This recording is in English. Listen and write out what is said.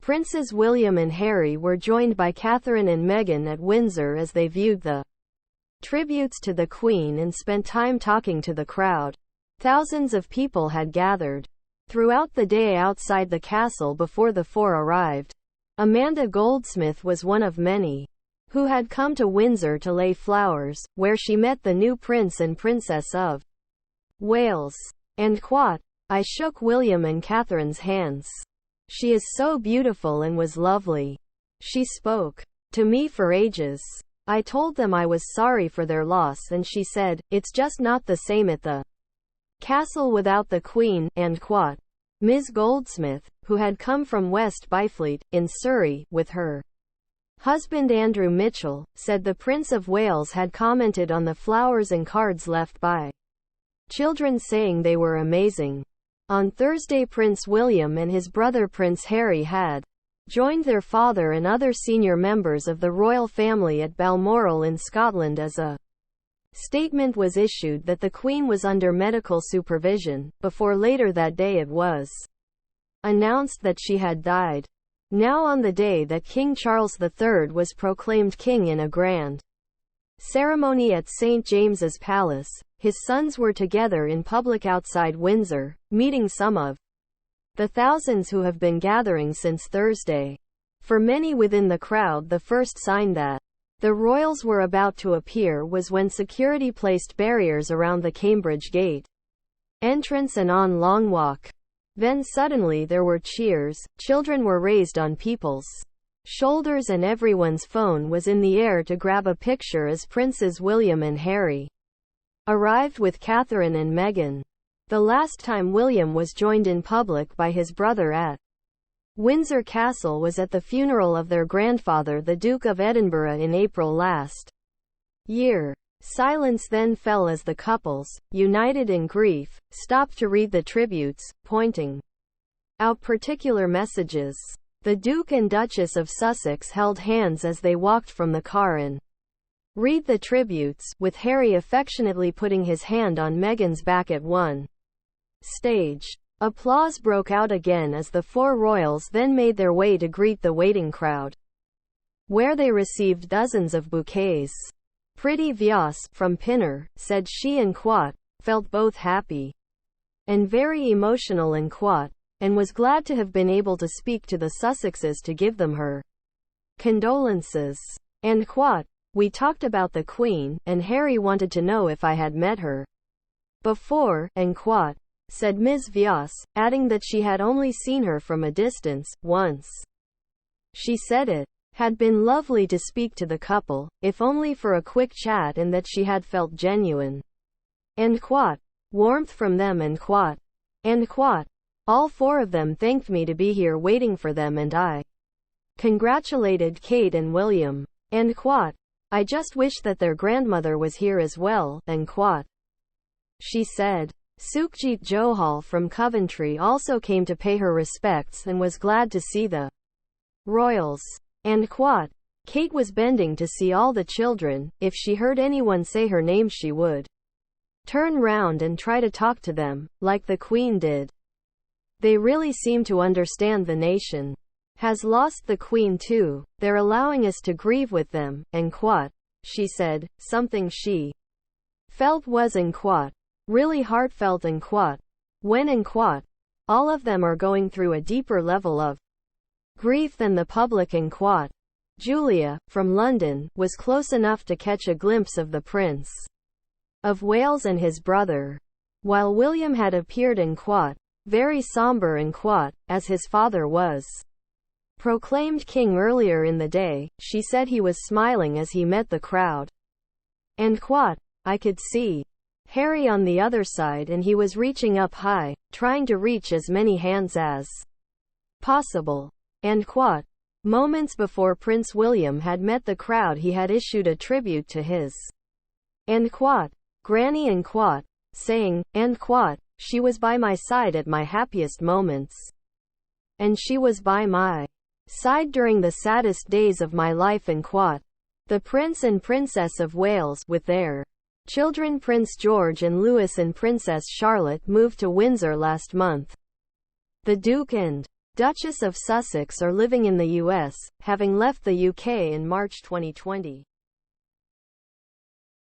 Princes William and Harry were joined by Catherine and Meghan at Windsor as they viewed the tributes to the Queen and spent time talking to the crowd. Thousands of people had gathered throughout the day outside the castle before the four arrived. Amanda Goldsmith was one of many who had come to Windsor to lay flowers, where she met the new Prince and Princess of Wales. And quote, "I shook William and Catherine's hands. She is so beautiful and was lovely. She spoke to me for ages. I told them I was sorry for their loss and she said, it's just not the same at the castle without the Queen," and quote. Ms. Goldsmith, who had come from West Byfleet, in Surrey, with her husband Andrew Mitchell, said the Prince of Wales had commented on the flowers and cards left by children, saying they were amazing. On Thursday, Prince William and his brother Prince Harry had joined their father and other senior members of the royal family at Balmoral in Scotland as a statement was issued that the Queen was under medical supervision, before later that day it was announced that she had died. Now, on the day that King Charles III was proclaimed king in a grand ceremony at St. James's Palace, his sons were together in public outside Windsor, meeting some of the thousands who have been gathering since Thursday. For many within the crowd, the first sign that the royals were about to appear was when security placed barriers around the Cambridge Gate entrance and on Long Walk. Then suddenly there were cheers, children were raised on people's shoulders and everyone's phone was in the air to grab a picture as Princes William and Harry arrived with Catherine and Meghan. The last time William was joined in public by his brother at Windsor Castle was at the funeral of their grandfather, the Duke of Edinburgh, in April last year. Silence then fell as the couples, united in grief, stopped to read the tributes, pointing out particular messages. The Duke and Duchess of Sussex held hands as they walked from the car and read the tributes, with Harry affectionately putting his hand on Meghan's back at one stage. Applause broke out again as the four royals then made their way to greet the waiting crowd, where they received dozens of bouquets. Pretty Vyas, from Pinner, said she and quote, felt both happy and very emotional and quote, and was glad to have been able to speak to the Sussexes to give them her condolences. And quote, we talked about the Queen, and Harry wanted to know if I had met her before, and quote, said Ms. Vyas, adding that she had only seen her from a distance, once. She said it had been lovely to speak to the couple, if only for a quick chat, and that she had felt genuine end quote, warmth from them end quote. End quote. All four of them thanked me to be here waiting for them, and I congratulated Kate and William. End quote. I just wish that their grandmother was here as well, end quote. She said. Sukhjit Johal from Coventry also came to pay her respects and was glad to see the royals. End quote. Kate was bending to see all the children. If she heard anyone say her name, she would turn round and try to talk to them, like the Queen did. They really seem to understand the nation has lost the Queen too. They're allowing us to grieve with them, end quote. She said, something she felt was end quote, really heartfelt end quote. When end quote, all of them are going through a deeper level of grief than the public end quote. Julia, from London, was close enough to catch a glimpse of the Prince of Wales and his brother, while William had appeared end quote, very somber end quote, as his father was proclaimed king earlier in the day. She said he was smiling as he met the crowd. End quote. I could see Harry on the other side, and he was reaching up high, trying to reach as many hands as possible. End quote. Moments before Prince William had met the crowd, he had issued a tribute to his end quote, granny end quote, saying, end quote, she was by my side at my happiest moments, and she was by my side during the saddest days of my life end quote. The Prince and Princess of Wales, with their children Prince George and Louis and Princess Charlotte, moved to Windsor last month. The Duke and Duchess of Sussex are living in the US, having left the UK in March 2020.